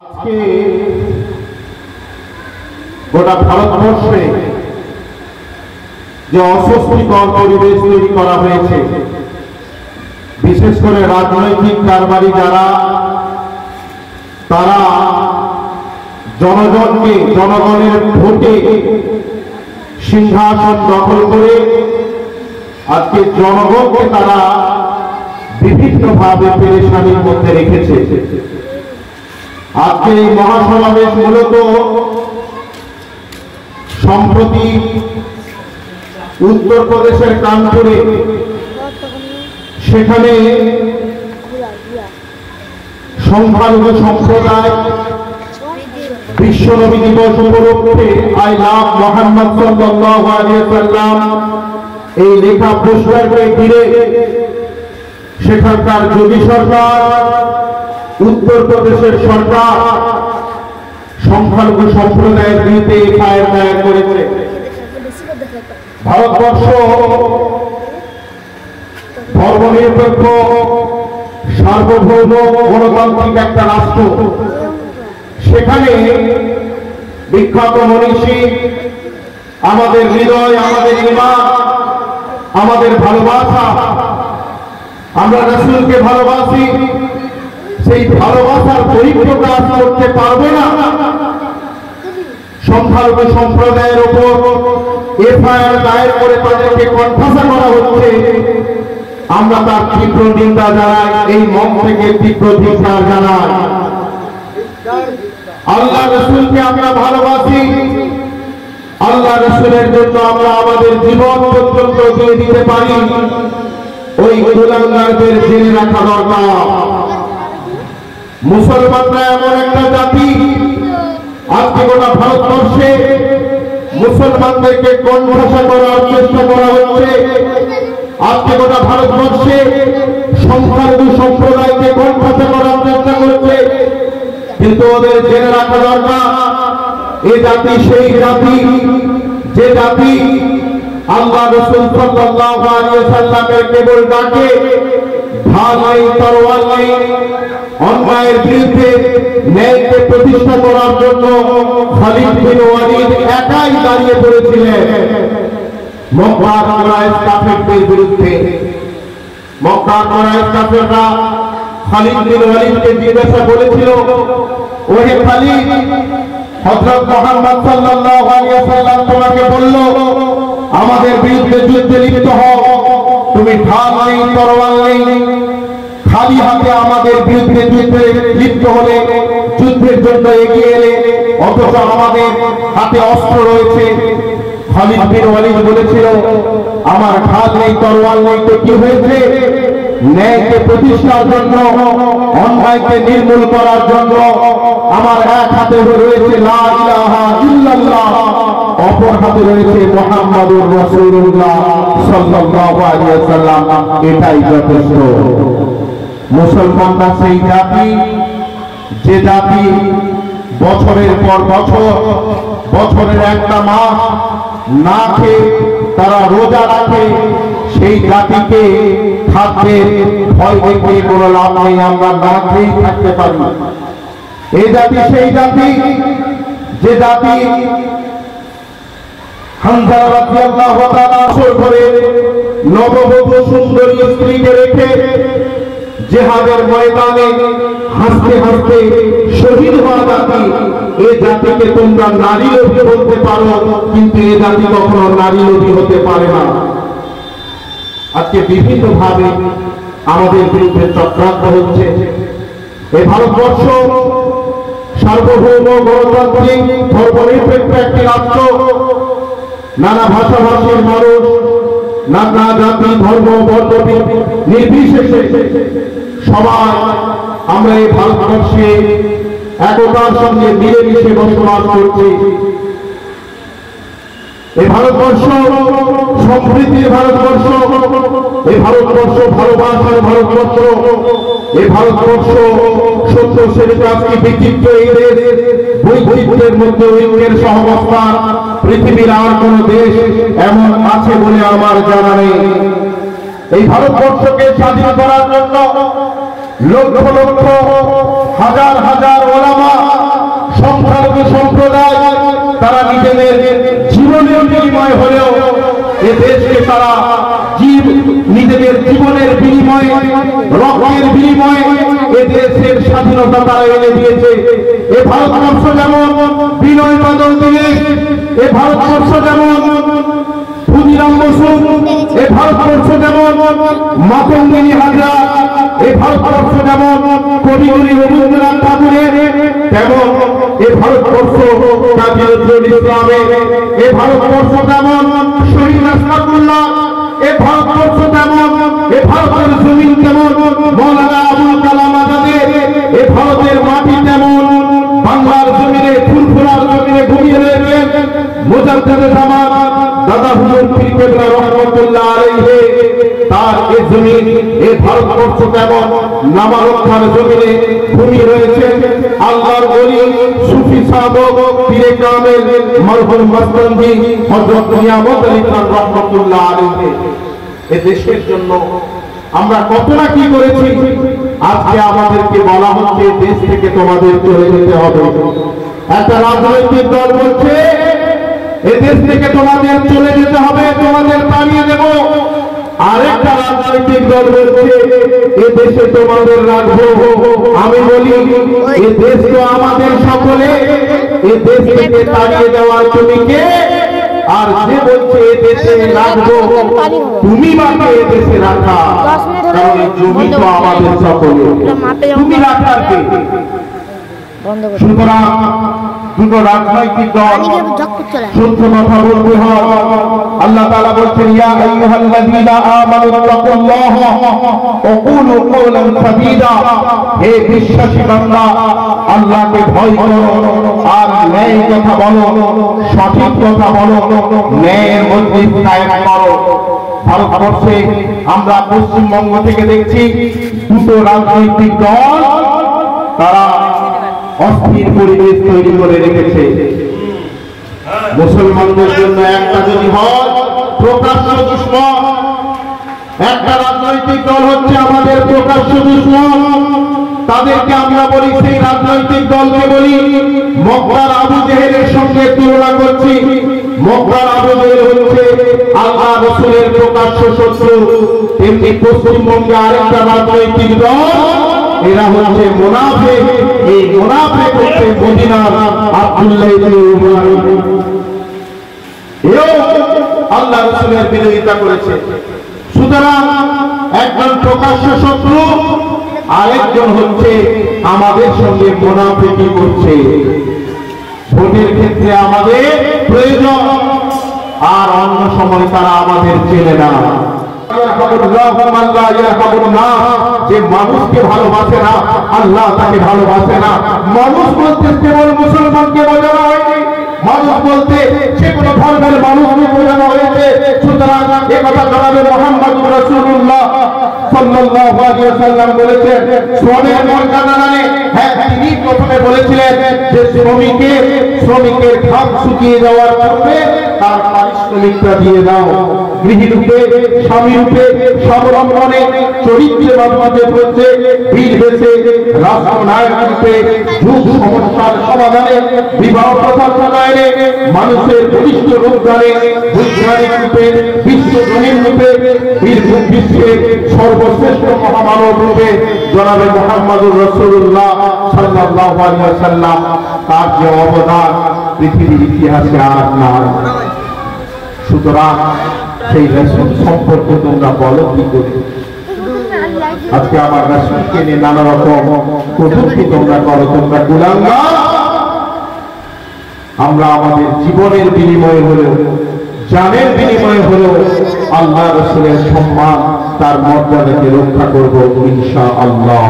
আজকে গোটা ভারতবর্ষে যে অস্বস্তিকর পরিবেশ তৈরি করা হয়েছে, বিশেষ করে রাজনৈতিক কারবারি যারা, তারা জনগণকে, জনগণের ভোটে সিংহাসন দখল করে আজকে জনগণকে তারা বিভিন্নভাবে পেরেশানির মধ্যে রেখেছে। আজকে এই মহাসমাবেশ মূলত সম্প্রতি উত্তরপ্রদেশের কানপুরে, সেখানে সংখ্যালঘু সম্প্রদায় বিশ্বনবী দিবস উপলক্ষে আই লাভ মুহাম্মদ সাল্লাল্লাহু আলাইহি ওয়াসাল্লাম এই লেখা পোস্টারকে ঘিরে সেখানকার যোগী সরকার, উত্তরপ্রদেশের সরকার সংখ্যালঘু সম্প্রদায়ের বিরুদ্ধে এফআইআর দায়ের করেছে। ভারতবর্ষ ধর্মনিরপেক্ষ সার্বভৌম গণতান্ত্রিক একটা রাষ্ট্র, সেখানে বিখ্যাত মনীষী, আমাদের হৃদয়, আমাদের ঈমান, আমাদের ভালোবাসা, আমরা রাসূলকে ভালোবাসি, সেই ভালোবাসার পরিপ্রকাশ করতে পারবে না সংখ্যালঘু সম্প্রদায়ের উপর এফআইআর দায়ের করে তাদেরকে কণ্ঠাসা করা হচ্ছে। আমরা তার তীব্র নিন্দা জানাই, এই মন থেকে তীব্র ধিক্কার জানাই। আল্লাহ রাসূলকে আমরা ভালোবাসি, আল্লাহ রাসূলের জন্য আমরা আমাদের জীবন পর্যন্ত দিয়ে দিতে পারি, ওই কুলাঙ্গারদের জেনে রাখা দরকার। মুসলমানরা এমন একটা জাতি, আজকে গোটা ভারতবর্ষে মুসলমানদেরকে কণ্ঠাসা করার চেষ্টা করা হচ্ছে। আজকে গোটা ভারতবর্ষে সংখ্যালঘু সম্প্রদায়কে কণ্ঠাসা করার চেষ্টা করছে, কিন্তু ওদের জেনে রাখা দরকার, এই জাতি সেই জাতি যে জাতি আল্লাহ রাসূল সাল্লাল্লাহু আলাইহি ওয়াসাল্লামের কেবল ডাকে, ঢাল নাই, তরোয়াল নাই, অন্যায়ের বিরুদ্ধে ন্যায়কে প্রতিষ্ঠা করার জন্য খালিদ বিন ওয়ালিদ একাই দাঁড়িয়ে পড়েছিলেন মক্কার কুরাইশ কাফেরদের বিরুদ্ধে। মক্কার কুরাইশ কাফেররা খালিদ বিন ওয়ালিদকে জিজ্ঞাসা করেছিল, ওহে খালিদ, হযরত মুহাম্মদ সাল্লাল্লাহু আলাইহি ওয়াসাল্লাম তোমাকে বলল আমাদের বিরুদ্ধে যুদ্ধে লিপ্ত হও, তুমি ঢাল নেই, তরোয়াল নেই, খালি হাতে আমাদের বিরুদ্ধে যুদ্ধে লিপ্ত হলে, যুদ্ধের জন্য এগিয়ে এলে, অথচ আমাদের হাতে অস্ত্র রয়েছে। খালিদ বিন ওয়ালিদ বলেছিল, আমার ঢাল নেই, তরোয়াল নেই, তো কি হয়েছে? ন্যায়কে প্রতিষ্ঠার জন্য, অন্যায়কে নির্মূল করার জন্য আমার এক হাতে রয়েছে লা ইলাহা ইল্লাল্লাহ, অপর হাতে রয়েছে মুহাম্মাদুর রাসূলুল্লাহ সাল্লাল্লাহু আলাইহি ওয়াসাল্লাম, এটাই যথেষ্ট। মুসলমানরা সেই জাতি যে জাতি বছরের পর বছর, বছরের একটা মাস না খেয়ে তারা রোজা রাখে, সেই জাতিকে খাদ্যের ভয় দেখিয়ে কোনো লাভ নেই, আমরা না খেয়েই থাকতে পারি। এই জাতি সেই জাতি যে জাতি হামজা রাদিয়াল্লাহু তাআলা করে নববধূ সুন্দরী স্ত্রীকে রেখে জিহাদের ময়দানে হাসতে হাসতে শহীদ হওয়া জাতি। এই জাতিকে তোমরা নারী লোভী বলতে পারো, কিন্তু এই জাতি কখনো নারী লোভী হতে পারে না। আজকে বিভিন্ন ভাবে আমাদের বিরুদ্ধে চক্রান্ত হচ্ছে। এই ভারতবর্ষ সার্বভৌম গণতান্ত্রিক ধর্মনিরপেক্ষ একটি রাষ্ট্র, নানা ভাষাভাষীর মানুষ, নানা জাতি, ধর্ম, বর্ণ নির্বিশেষে সবাই আমরা এই ভারতবর্ষে একতার সঙ্গে মিলেমিশে বসবাস করছি। এই ভারতবর্ষ সমৃদ্ধির ভারতবর্ষ, এই ভারতবর্ষ ভালোবাসার ভারতবর্ষ, এই ভারতবর্ষ সত্য শ্রেণীকে বিচিত্র এই দেশ, বৈচিত্র্যের মধ্যে ঐক্যের সহাবস্থান। পৃথিবীর আর কোন দেশ এমন আছে বলে আমার জানা নেই। এই ভারতবর্ষকে স্বাধীন করার জন্য লক্ষ লক্ষ হাজার হাজার ওলামা জাতি সম্প্রদায় তারা নিজেদের জীবনের বিনিময় হলেও এ দেশকে তারা নিজেদের জীবনের বিনিময়ে রক্তের বিনিময়ে এ দেশের স্বাধীনতা তারা এনে দিয়েছে। এ ভারতবর্ষ যেমন বিনয় বাদল দীনেশ, এ ভারতবর্ষ যেমন ক্ষুদিরাম বসু, এ ভারতবর্ষ যেমন মাতঙ্গিনী হাজরা, এ ভারতবর্ষ যেমন কবিগুরু রবীন্দ্রনাথ ঠাকুরের, তেমন এ ভারতবর্ষ কাজী নজরুল ইসলামের, এ ভারতবর্ষ যেমন শহীদ আশফাকুল্লাহ, এ ভারতবর্ষ যেমন, এ ভারতের জমিন যেমন মৌলানা আবুল কালাম আজাদের, এ ভারতের মাটি যেমন বাংলার জমিনে ফুরফুরার জমিনে ঘুমিয়ে রয়েছেন মুজাদ্দেদে জামান দাদা হুজুর পীর কেবলা রহমাতুল্লাহ আলাইহি, তার এই জমিন এই ভারতবর্ষ যেমন নামারক্ষার জমিনে ঘুমিয়ে রয়েছেন আল্লাহর ওলি সুফি সাধক পীরে কামেল মরহুম মস্তানজি হযরত নিয়ামত আলী খান রহমাতুল্লাহ আলাইহি। এই দেশের জন্য আমরা কত না কি করেছি, আজকে আমাদেরকে বলা হচ্ছে দেশ থেকে তোমাদের চলে যেতে হবে। একটা রাজনৈতিক দল বলছে এ দেশ থেকে তোমাদের চলে যেতে হবে, তোমাদের তাড়িয়ে দেব। আরেকটা রাজনৈতিক দল বলছে এ দেশে তোমাদের রাখবো। আমি বলি এ দেশ তো আমাদের সকলে, এ দেশ থেকে তাড়িয়ে দেওয়ার তুমি কে? আর যে বলছে এ দেশে রাখবো, তুমি মাকে এ দেশে রাখা, কারণ এই জমি তো আমাদের সকলে, তুমি রাখার কে? সুতরাং দুটো রাজনৈতিক দল সত্য কথা বলতে হয়। আল্লাহ তাআলা বলছেন ইয়া আইয়ুহাল্লাযীনা আমানু তাকুল্লাহা ওয়া কুলু কওলান সাদীদা, হে বিশ্বাসী বান্দা আল্লাহকে ভয় করো আর ন্যায় কথা বলো, সঠিক কথা বলো, ন্যায়ের মধ্যে কায়েম করো। ভারতবর্ষে আমরা পশ্চিমবঙ্গ থেকে দেখছি দুটো রাজনৈতিক দল তারা অস্থির পরিবেশ তৈরি করে রেখেছে। মুসলমানদের জন্য একটা যদি হয় প্রকাশ্য দুশমন, একটা রাজনৈতিক দল হচ্ছে আমাদের প্রকাশ্য দুশমন, তাদেরকে আমরা বলি, সেই রাজনৈতিক দলকে বলি মক্কার আবু জেহেলের সঙ্গে তুলনা করছি। মক্কার আবু জেহেল হচ্ছে আল্লাহ রাসূলের প্রকাশ্য শত্রু, তেমনি পশ্চিমবঙ্গে আরেকটা রাজনৈতিক দল এরা হচ্ছে মুনাফিক। এই মুনাফিক হচ্ছে মদিনার আব্দুল্লাহ ইবনে উমার, এও আল্লাহ রাসূলের বিরোধিতা করেছে। সুতরাং একজন প্রকাশ্য শত্রু, আরেকজন হচ্ছে আমাদের সঙ্গে মুনাফিকি করছে। ভোটের ক্ষেত্রে আমাদের প্রয়োজন, আর অন্য সময় তারা আমাদের চেনে না। যে মানুষকে ভালোবাসে না আল্লাহ তাকে ভালোবাসে না। মানুষ বলতে কেবল মুসলমানকে বোঝানো হয়নি, মানুষ বলতে যে কোনো ধর্মের মানুষকে বোঝানো হয়েছে। সুতরাং এ কথা জনাবে মুহাম্মদুর রাসূলুল্লাহ সাল্লাল্লাহু আলাইহি ওয়াসাল্লাম বলেছেন শ্রমের মর্যাদা জানে। হ্যাঁ, তিনি প্রথমে বলেছিলেন যে শ্রমিকের ঘাম শুকিয়ে যাওয়ার পূর্বে তার পারিশ্রমিকটা দিয়ে দাও। গৃহী রূপে, স্বামী রূপে, স্বাবলম্বনে, চরিত্রে মাধ্যমে হচ্ছে বীর বেশে, রাষ্ট্রনায়ক রূপে, যুগ সমস্যার সমাধানে, বিবাহ প্রথা প্রণয়নে, মানুষের বলিষ্ঠ রূপদানে, বৈজ্ঞানিক রূপে, বিশ্বজনীন রূপে, বিশ্বের সর্বশ্রেষ্ঠ মহামানব রূপে জনাবে মুহাম্মদুর রাসূলুল্লাহ সাল্লাল্লাহু আলাইহি ওয়াসাল্লাম, তার যে অবদান পৃথিবীর ইতিহাসে আর নাই। সুতরাং সেই রাসূল সম্পর্কে তোমরা বলো কি করে? আজকে আমার রাসূলকে নিয়ে নানা রকম কটূক্তি তোমরা করো, তোমরা কুলাঙ্গার। আমরা আমাদের জীবনের বিনিময়ে হলেও, জানের বিনিময়ে হলেও আল্লাহ রাসূলের সম্মান, তার মর্যাদাকে রক্ষা করব ইনশাআল্লাহ।